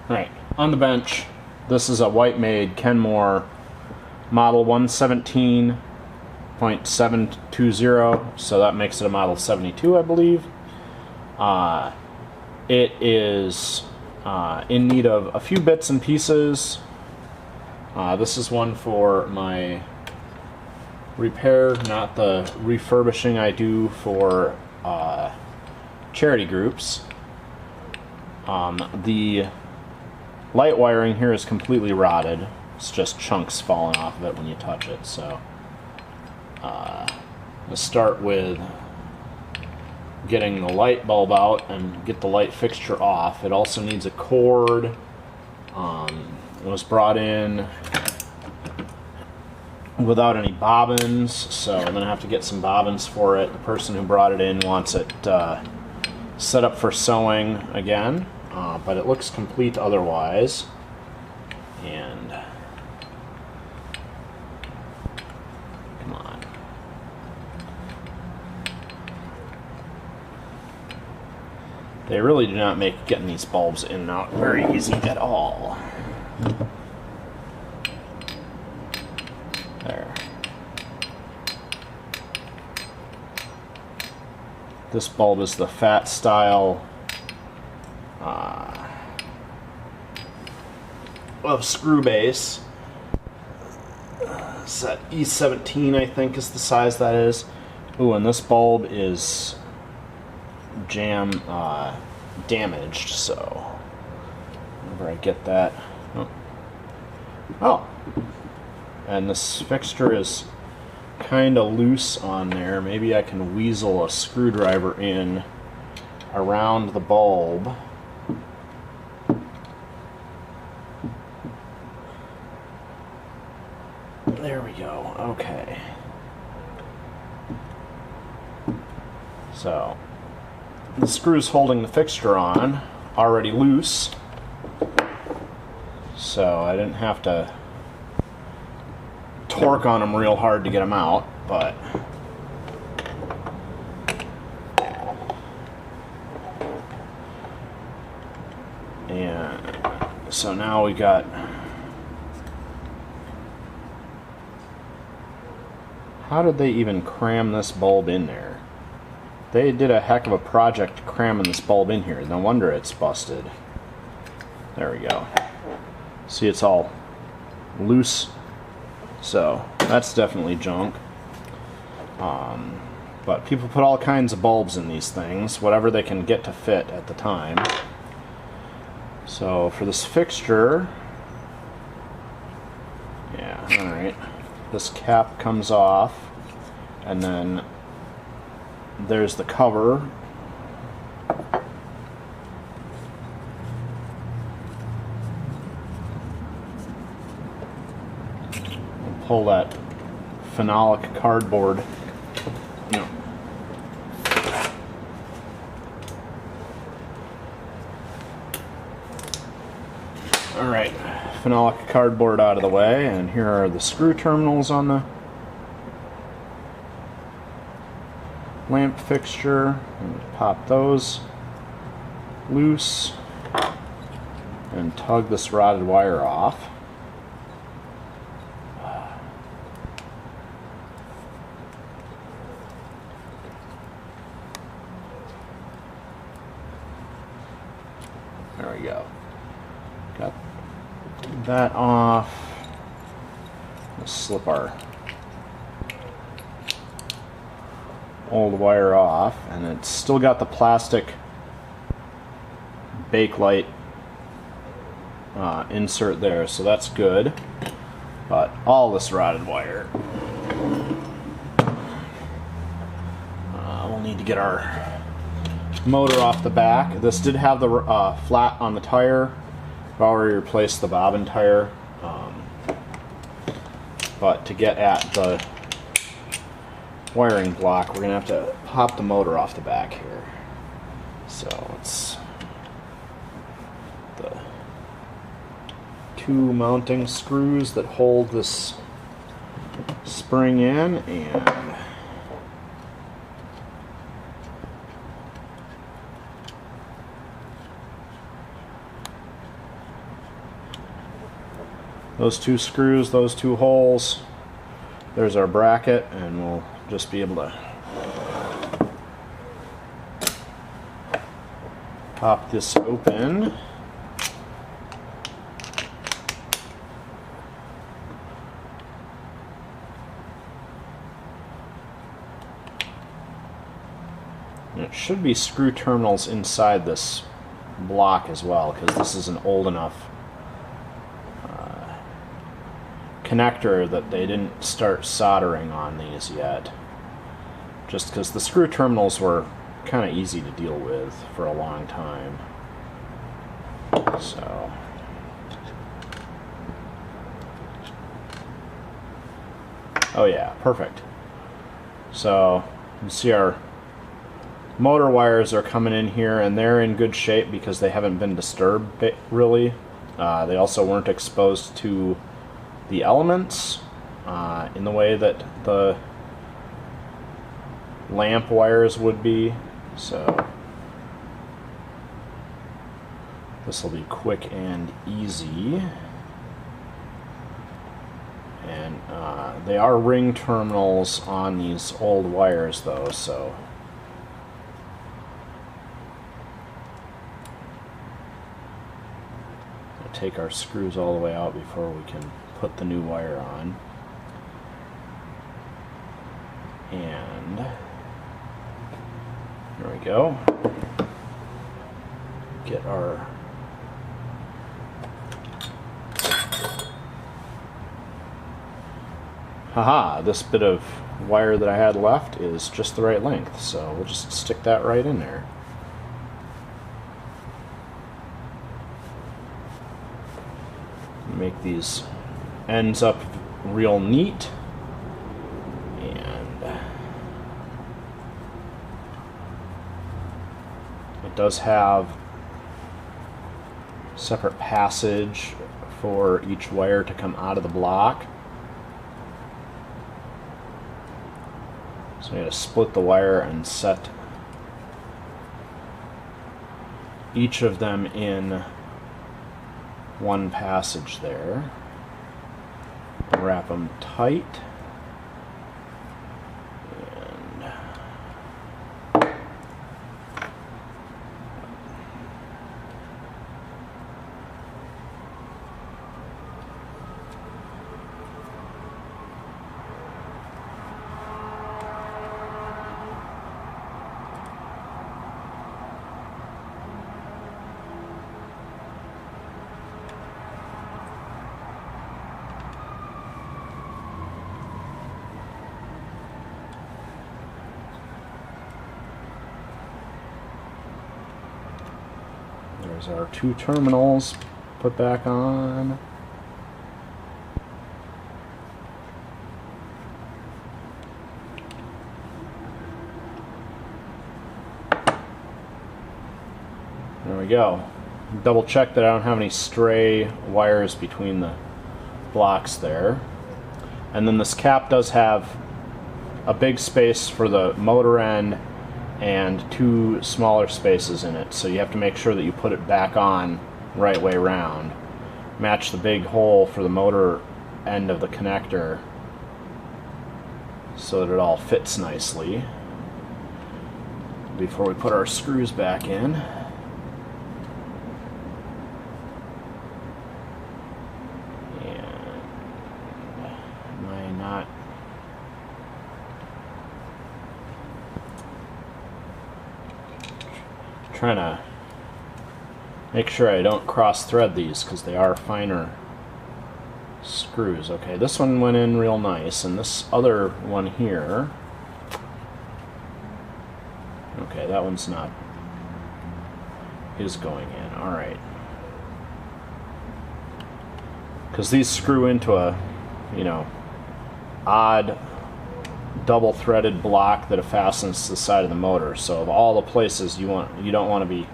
Alright, on the bench, this is a white-made Kenmore model 117.720, so that makes it a model 72, I believe. It is in need of a few bits and pieces. This is one for my repair, not the refurbishing I do for charity groups. The light wiring here is completely rotted. It's just chunks falling off of it when you touch it. So let's start with getting the light bulb out and get the light fixture off. It also needs a cord. It was brought in without any bobbins, so I'm gonna have to get some bobbins for it. The person who brought it in wants it set up for sewing again, but it looks complete otherwise. And come on. They really do not make getting these bulbs in and out very easy at all. There. This bulb is the fat style of screw base. Set E17, I think, is the size that is. Ooh, and this bulb is damaged, so whenever I get that. Oh. And this fixture is kind of loose on there. Maybe I can weasel a screwdriver in around the bulb. There we go. Okay. So the screws holding the fixture on already loose, so I didn't have to torque on them real hard to get them out, but and so now we got, how did they even cram this bulb in there? They did a heck of a project cramming this bulb in here. No wonder it's busted. There we go. See, it's all loose. So that's definitely junk. But people put all kinds of bulbs in these things, whatever they can get to fit at the time. So for this fixture, yeah, alright. This cap comes off, and then there's the cover. Pull that phenolic cardboard. No. Alright, phenolic cardboard out of the way, and here are the screw terminals on the lamp fixture. And pop those loose and tug this rotted wire off. There we go. Got that off. Let's slip our old wire off, and it's still got the plastic bakelite insert there, so that's good. But all this rotted wire, we'll need to get our motor off the back. This did have the flat on the tire. I've already replaced the bobbin tire, but to get at the wiring block, we're gonna have to pop the motor off the back here. So it's the two mounting screws that hold this spring in, and those two screws, those two holes. There's our bracket, and we'll just be able to pop this open. And it should be screw terminals inside this block as well, because this is an old enough connector that they didn't start soldering on these yet. Just because the screw terminals were kind of easy to deal with for a long time. So oh yeah, perfect. So you can see our motor wires are coming in here, and they're in good shape because they haven't been disturbed really. They also weren't exposed to the elements in the way that the lamp wires would be. So this will be quick and easy. And they are ring terminals on these old wires though, so we'll take our screws all the way out before we can put the new wire on. And there we go. Get our haha, this bit of wire that I had left is just the right length, so we'll just stick that right in there. Make these ends up real neat. And it does have separate passage for each wire to come out of the block. So we got to split the wire and set each of them in one passage there. Wrap them tight. And there's our two terminals put back on. There we go. Double check that I don't have any stray wires between the blocks there. And then this cap does have a big space for the motor end and two smaller spaces in it, so you have to make sure that you put it back on right way round. Match the big hole for the motor end of the connector so that it all fits nicely before we put our screws back in. And am I not trying to make sure I don't cross thread these because they are finer screws. Okay, this one went in real nice, and this other one here, okay, that one's not, is going in. All right, because these screw into a, you know, odd double threaded block that fastens to the side of the motor. So of all the places you don't want to be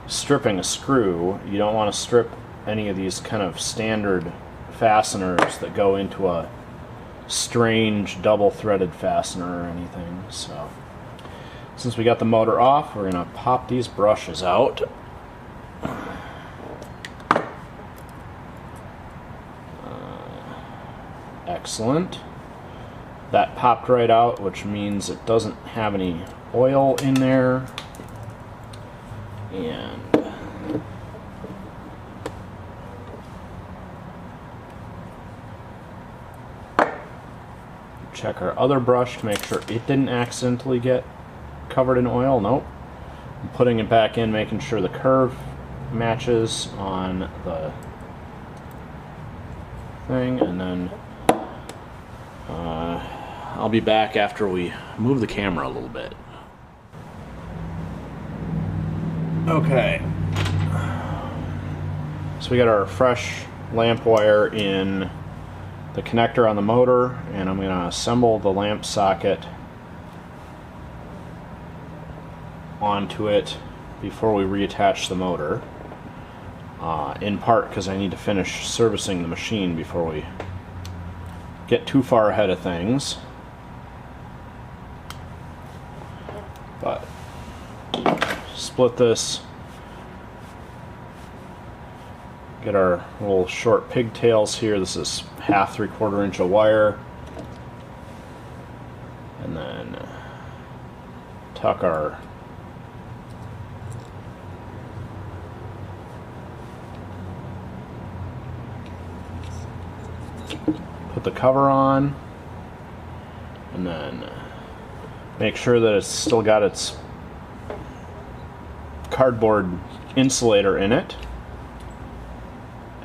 stripping a screw, you don't want to strip any of these kind of standard fasteners that go into a strange double threaded fastener or anything. So since we got the motor off, we're going to pop these brushes out. Excellent. That popped right out, which means it doesn't have any oil in there. And check our other brush to make sure it didn't accidentally get covered in oil. Nope. I'm putting it back in, making sure the curve matches on the thing, and then I'll be back after we move the camera a little bit. Okay. So we got our fresh lamp wire in the connector on the motor, and I'm going to assemble the lamp socket onto it before we reattach the motor. In part because I need to finish servicing the machine before we get too far ahead of things. But split this, get our little short pigtails here. This is 1/2 3/4 inch of wire, and then tuck our put the cover on, and then make sure that it's still got its cardboard insulator in it,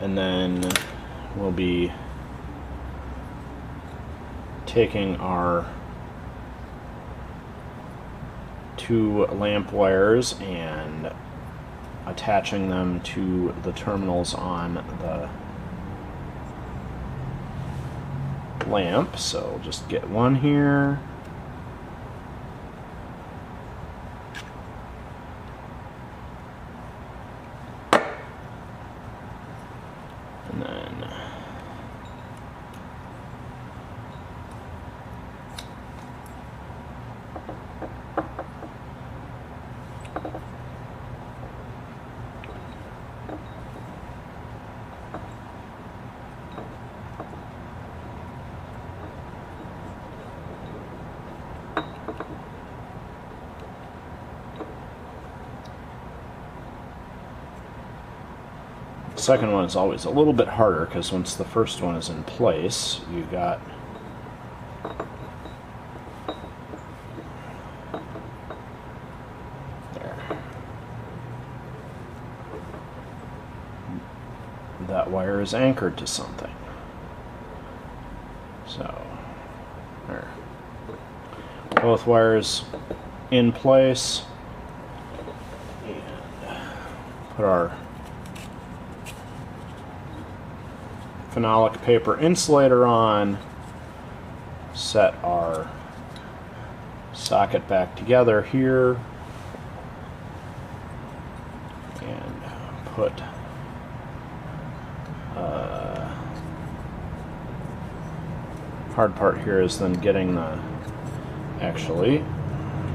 and then we'll be taking our 2 lamp wires and attaching them to the terminals on the lamp. So just get one here, and then the second one is always a little bit harder because once the first one is in place, you got there. That wire is anchored to something. So there. Both wires in place, and put our phenolic paper insulator on, set our socket back together here, and put hard part here is then getting the, actually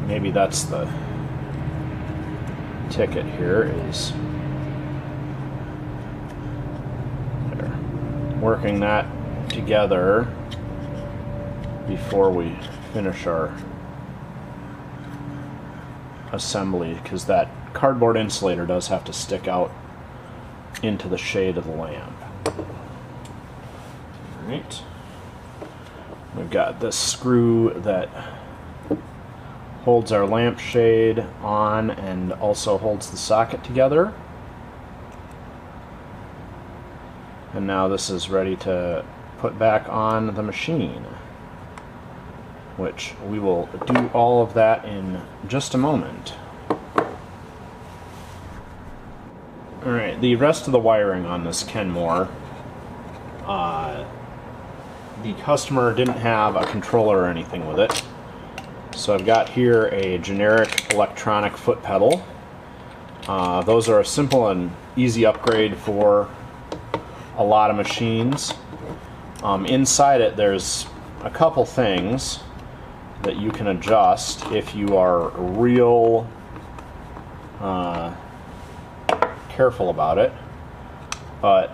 maybe that's the ticket here, is working that together before we finish our assembly, because that cardboard insulator does have to stick out into the shade of the lamp. Alright, we've got this screw that holds our lamp shade on and also holds the socket together. And now this is ready to put back on the machine, which we will do all of that in just a moment. Alright, the rest of the wiring on this Kenmore, the customer didn't have a controller or anything with it. So I've got here a generic electronic foot pedal. Those are a simple and easy upgrade for a lot of machines. Inside it there's a couple things that you can adjust if you are real careful about it, but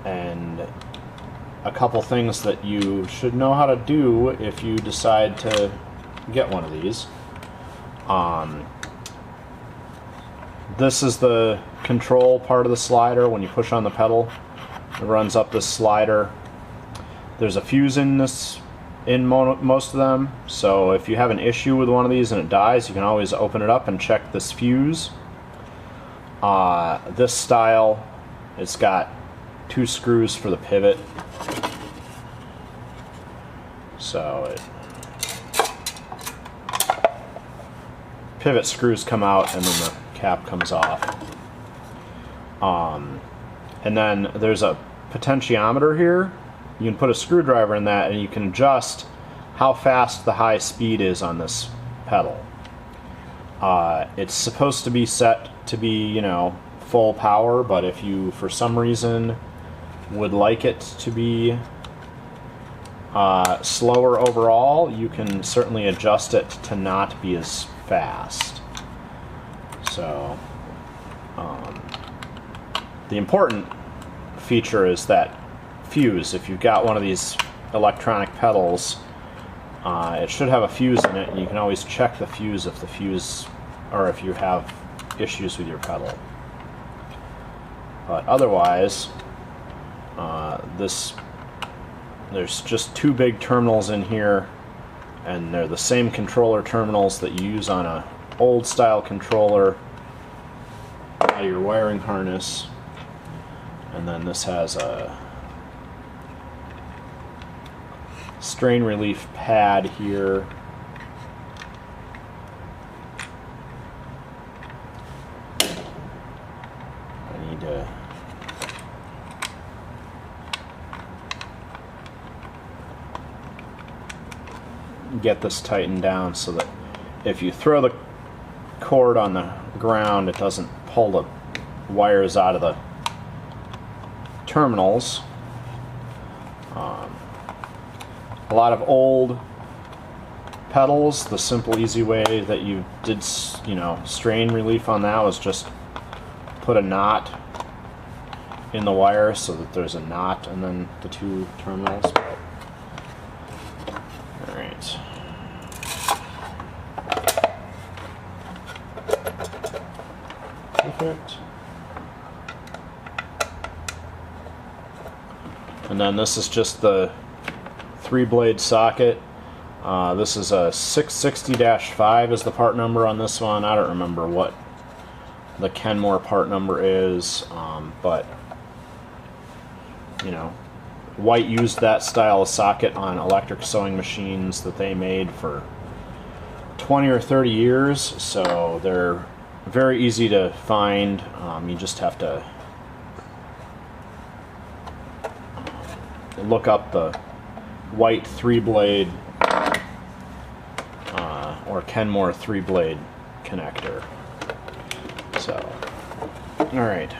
and a couple things that you should know how to do if you decide to get one of these. This is the control part of the slider. When you push on the pedal, it runs up this slider. There's a fuse in most of them, so if you have an issue with one of these and it dies, you can always open it up and check this fuse. This style, it's got 2 screws for the pivot, so pivot screws come out and then the cap comes off. And then there's a potentiometer here. You can put a screwdriver in that and you can adjust how fast the high speed is on this pedal. It's supposed to be set to be, you know, full power, but if you for some reason would like it to be slower overall, you can certainly adjust it to not be as fast. So the important feature is that fuse. If you've got one of these electronic pedals, it should have a fuse in it, and you can always check the fuse if you have issues with your pedal. But otherwise, there's just 2 big terminals in here, and they're the same controller terminals that you use on a old style controller out of your wiring harness. And then this has a strain relief pad here. I need to get this tightened down so that if you throw the cord on the ground, it doesn't pull the wires out of the terminals. A lot of old pedals, the simple easy way that you did, you know, strain relief on that was just put a knot in the wire so that there's a knot and then the 2 terminals. Alright. Perfect. And then this is just the 3-blade socket. This is a 660-5 is the part number on this one. I don't remember what the Kenmore part number is, but you know, White used that style of socket on electric sewing machines that they made for 20 or 30 years, so they're very easy to find. You just have to look up the White 3-blade or Kenmore 3-blade connector. So, alright.